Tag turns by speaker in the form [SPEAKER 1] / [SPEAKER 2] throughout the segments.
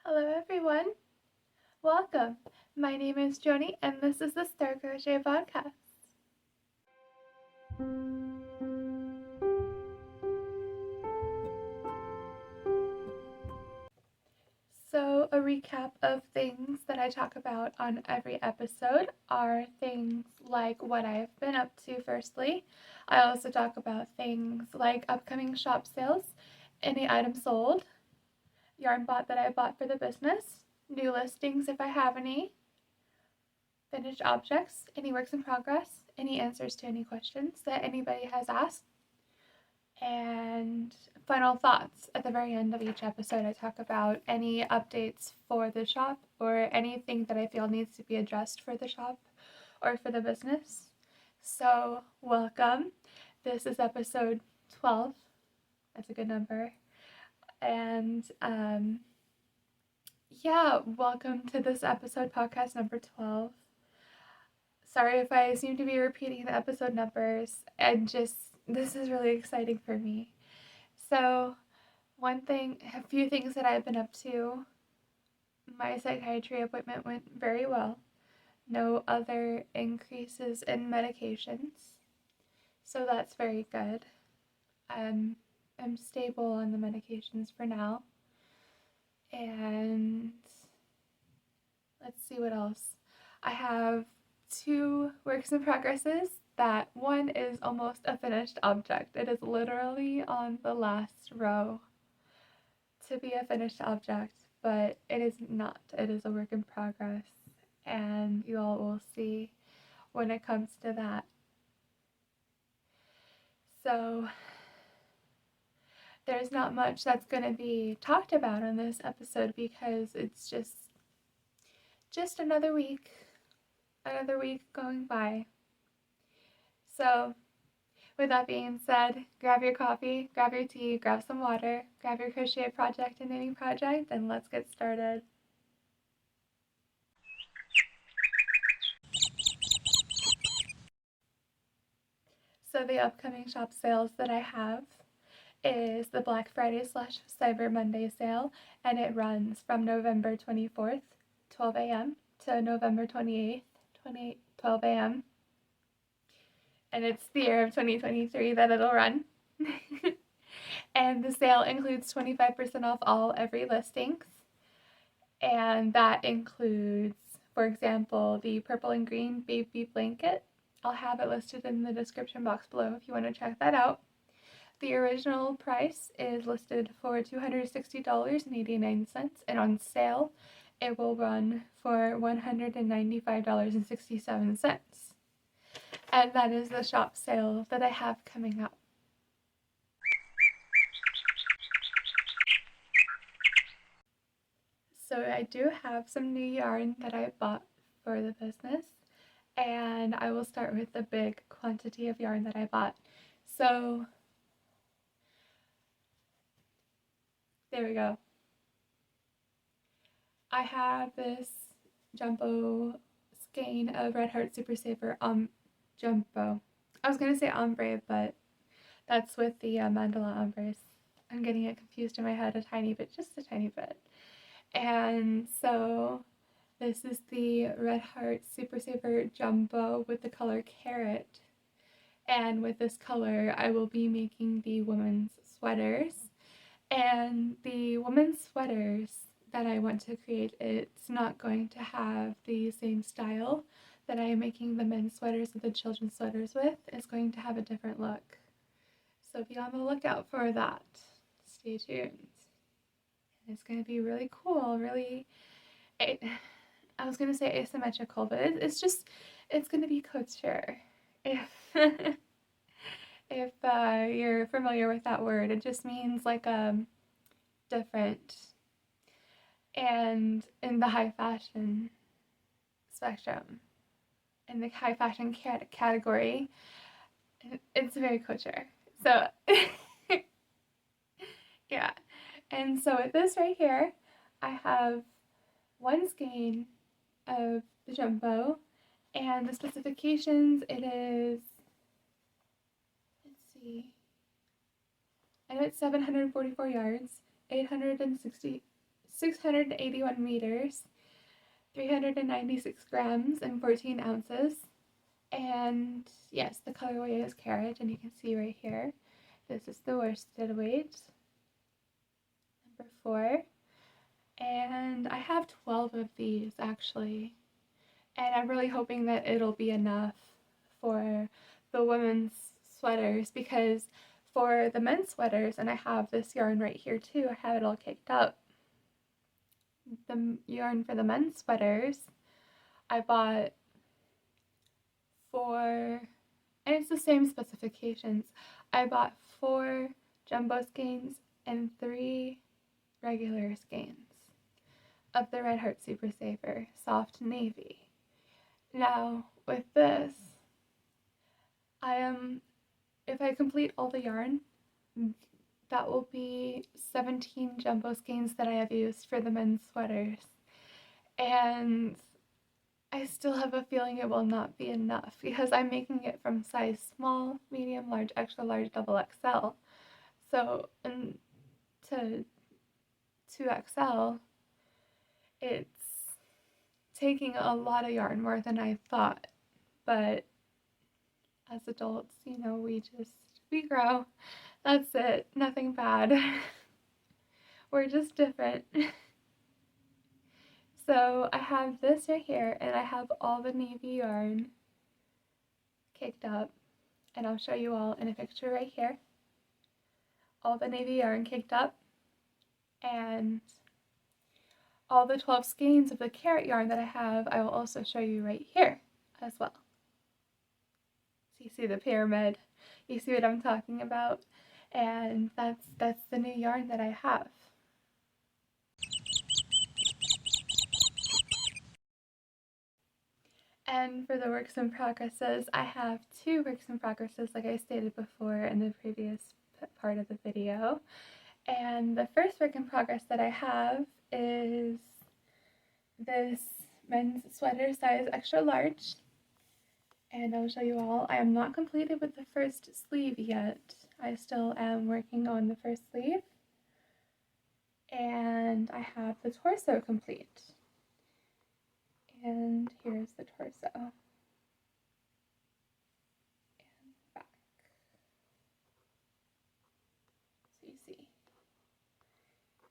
[SPEAKER 1] Hello everyone, welcome. My name is Joni and this is the Star Crochet Podcast. So a recap of things that I talk about on every episode are things like what I've been up to firstly. I also talk about things like upcoming shop sales, any items sold, yarn bought that I bought for the business, new listings if I have any, finished objects, any works in progress, any answers to any questions that anybody has asked, and final thoughts at the very end of each episode. I talk about any updates for the shop or anything that I feel needs to be addressed for the shop or for the business. So welcome. This is episode 12. That's a good number. And welcome to this episode, podcast number 12. Sorry if I seem to be repeating the episode numbers. This is really exciting for me. So, a few things that I've been up to. My psychiatry appointment went very well. No other increases in medications. So that's very good. I'm stable on the medications for now. And let's see what else. I have 2 works in progresses. That one is almost a finished object. It is literally on the last row to be a finished object, but it is not. It is a work in progress, and you all will see when it comes to that. So there's not much that's going to be talked about in this episode because it's just another week going by. So with that being said, grab your coffee, grab your tea, grab some water, grab your crochet project and knitting project, and let's get started. So the upcoming shop sales that I have is the Black Friday / Cyber Monday sale, and it runs from November 24th, 12 a.m. to November 28th, 12 a.m. And it's the year of 2023 that it'll run. And the sale includes 25% off every listings. And that includes, for example, the purple and green baby blanket. I'll have it listed in the description box below if you want to check that out. The original price is listed for $260.89, and on sale it will run for $195.67. And that is the shop sale that I have coming up. So I do have some new yarn that I bought for the business, and I will start with the big quantity of yarn that I bought. So there we go. I have this jumbo skein of Red Heart Super Saver jumbo. I was going to say ombre, but that's with the mandala ombres. I'm getting it confused in my head a tiny bit, just a tiny bit. And so this is the Red Heart Super Saver jumbo with the color carrot. And with this color, I will be making the women's sweaters. And the women's sweaters that I want to create, it's not going to have the same style that I am making the men's sweaters or the children's sweaters with. It's going to have a different look. So be on the lookout for that. Stay tuned. It's going to be really cool, I was going to say asymmetrical, but it's going to be couture. If you're familiar with that word, it just means like different. And in the high fashion spectrum, in the high fashion category, it's very couture. So yeah. And so with this right here, I have 1 skein of the jumbo, and the specifications, it is, let's see, I know it's 744 yards, 860 681 meters, 396 grams, and 14 ounces. And yes, the colorway is carrot, and you can see right here, this is the worsted weight, number 4. And I have 12 of these actually, and I'm really hoping that it'll be enough for the women's sweaters, because for the men's sweaters, and I have this yarn right here too, I have it all caked up. The yarn for the men's sweaters I bought and it's the same specifications. I bought 4 jumbo skeins and 3 regular skeins of the Red Heart Super Saver Soft Navy. Now, with this, if I complete all the yarn, that will be 17 jumbo skeins that I have used for the men's sweaters. And I still have a feeling it will not be enough, because I'm making it from size small, medium, large, extra large, double XL. So, and to 2XL, it's taking a lot of yarn, more than I thought. But as adults, you know, we grow. That's it. Nothing bad. We're just different. So I have this right here, and I have all the navy yarn caked up, and I'll show you all in a picture right here. All the navy yarn caked up, and all the 12 skeins of the carrot yarn that I have, I will also show you right here as well. So you see the pyramid, you see what I'm talking about, and that's the new yarn that I have. And for the works in progresses, I have 2 works in progresses, like I stated before in the previous part of the video. And the first work in progress that I have is this men's sweater size extra large. And I'll show you all. I am not completed with the first sleeve yet. I still am working on the first sleeve. And I have the torso complete. And here's the torso. And back. So you see.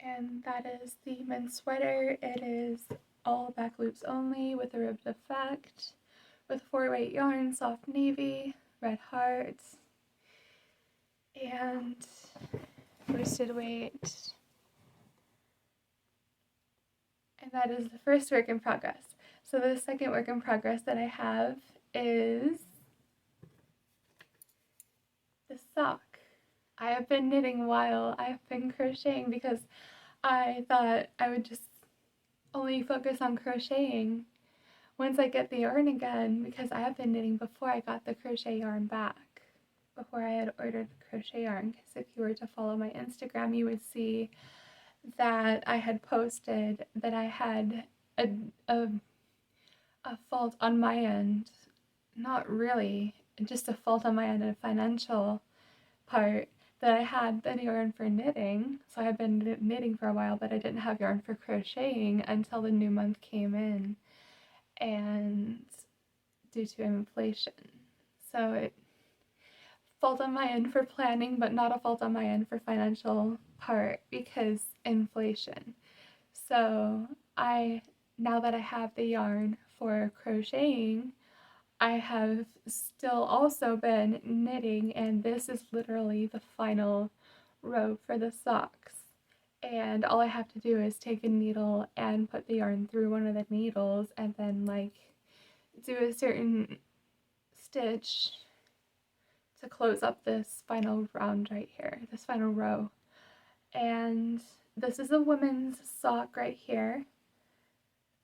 [SPEAKER 1] And that is the men's sweater. It is all back loops only with a ribbed effect, with 4-weight yarn, soft navy, red hearts, and worsted weight. And that is the first work in progress. So the second work in progress that I have is the sock. I have been knitting while I have been crocheting, because I thought I would just only focus on crocheting once I get the yarn again, because I have been knitting before I got the crochet yarn back, before I had ordered the crochet yarn. Because if you were to follow my Instagram, you would see that I had posted that I had a fault on my end. Not really, just a fault on my end, a financial part, that I had the yarn for knitting. So I had been knitting for a while, but I didn't have yarn for crocheting until the new month came in, and due to inflation. So it fault on my end for planning, but not a fault on my end for financial part, because inflation. So now that I have the yarn for crocheting, I have still also been knitting, and this is literally the final row for the socks. And all I have to do is take a needle and put the yarn through one of the needles, and then like do a certain stitch to close up this final round right here, this final row. And this is a woman's sock right here,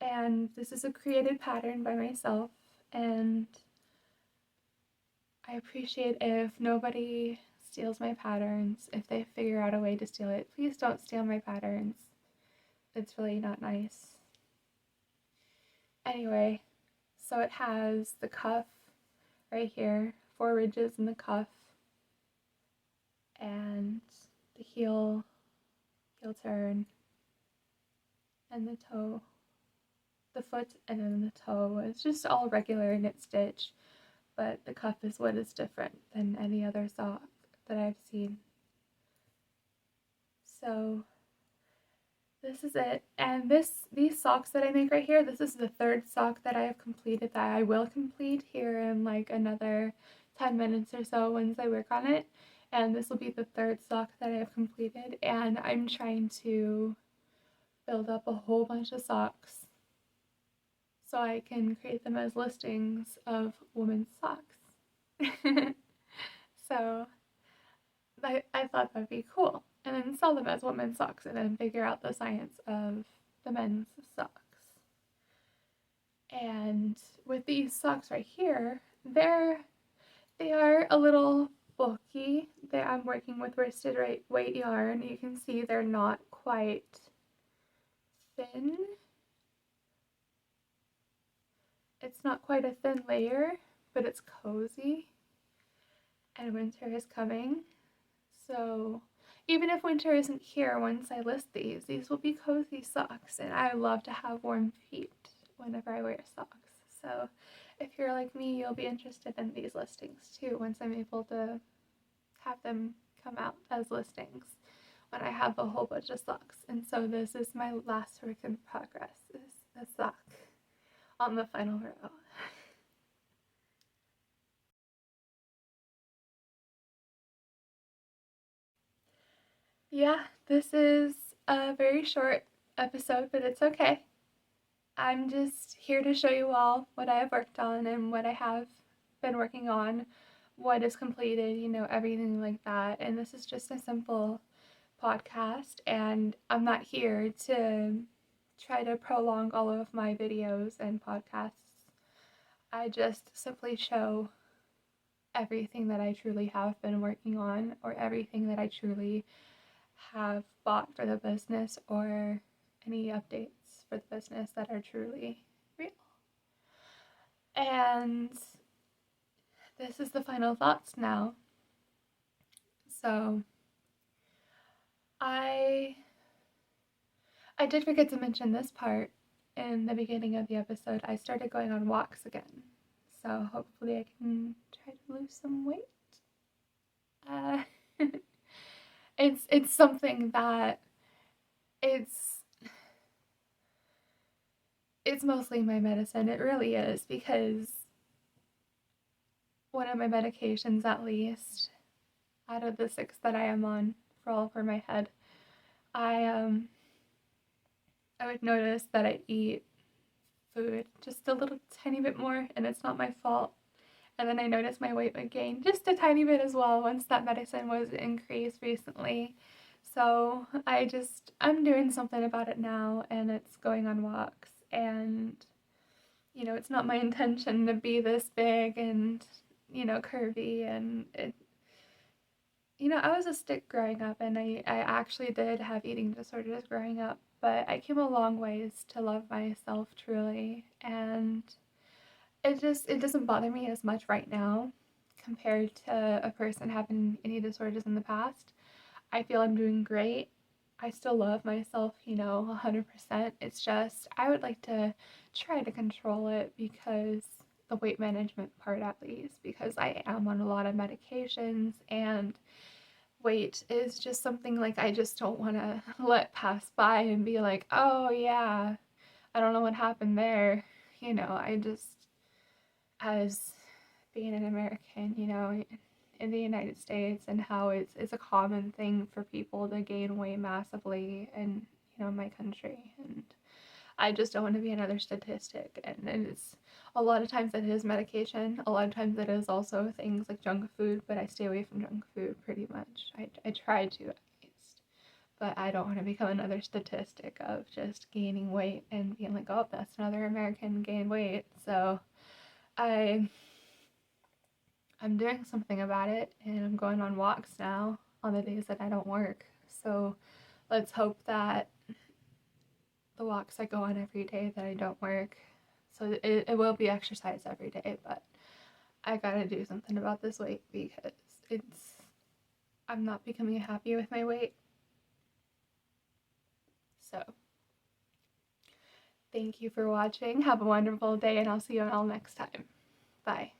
[SPEAKER 1] and this is a created pattern by myself, and I appreciate if nobody steals my patterns. If they figure out a way to steal it, please don't steal my patterns. It's really not nice. Anyway, so it has the cuff right here, 4 ridges in the cuff, and the heel turn, and the toe, the foot, and then the toe is just all regular knit stitch, but the cuff is what is different than any other sock that I've seen. So this is it. And these socks that I make right here, this is the third sock that I have completed that I will complete here in like another 10 minutes or so once I work on it. And this will be the third sock that I have completed, and I'm trying to build up a whole bunch of socks so I can create them as listings of women's socks. So I thought that'd be cool. And then sell them as women's socks and then figure out the science of the men's socks. And with these socks right here, they are a little bulky. I'm working with worsted weight yarn. You can see they're not quite thin. It's not quite a thin layer, but it's cozy. And winter is coming. So even if winter isn't here, once I list these will be cozy socks, and I love to have warm feet whenever I wear socks. So if you're like me, you'll be interested in these listings too once I'm able to have them come out as listings when I have a whole bunch of socks. And so this is my last work in progress, is a sock on the final row. Yeah, this is a very short episode, but it's okay. I'm just here to show you all what I have worked on and what I have been working on, what is completed, everything like that. And this is just a simple podcast, and I'm not here to try to prolong all of my videos and podcasts. I just simply show everything that I truly have been working on, or everything that I truly have bought for the business, or any updates for the business that are truly real. And this is the final thoughts now. So I did forget to mention this part in the beginning of the episode. I started going on walks again, so hopefully I can try to lose some weight. It's something that it's mostly my medicine. It really is, because one of my medications, at least out of the 6 that I am on for my head, I would notice that I eat food just a little tiny bit more, and it's not my fault. And then I noticed my weight would gain just a tiny bit as well once that medicine was increased recently. So I'm doing something about it now, and it's going on walks. And, it's not my intention to be this big and, curvy. And I was a stick growing up, and I actually did have eating disorders growing up, but I came a long ways to love myself truly. And it doesn't bother me as much right now compared to a person having any disorders in the past. I feel I'm doing great. I still love myself, 100%. It's just I would like to try to control it, because the weight management part, at least, because I am on a lot of medications, and weight is just something like I just don't want to let pass by and be like, oh yeah, I don't know what happened there. I just, as being an American, in the United States, and how it's a common thing for people to gain weight massively in, my country. And I just don't want to be another statistic. And it's a lot of times it is medication. A lot of times it is also things like junk food, but I stay away from junk food pretty much. I try to, at least. But I don't want to become another statistic of just gaining weight and being like, oh, that's another American gained weight. So I'm doing something about it, and I'm going on walks now on the days that I don't work. So let's hope that the walks I go on every day that I don't work, so it will be exercise every day, but I gotta do something about this weight, because I'm not becoming happy with my weight. So Thank you for watching. Have a wonderful day, and I'll see you all next time. Bye.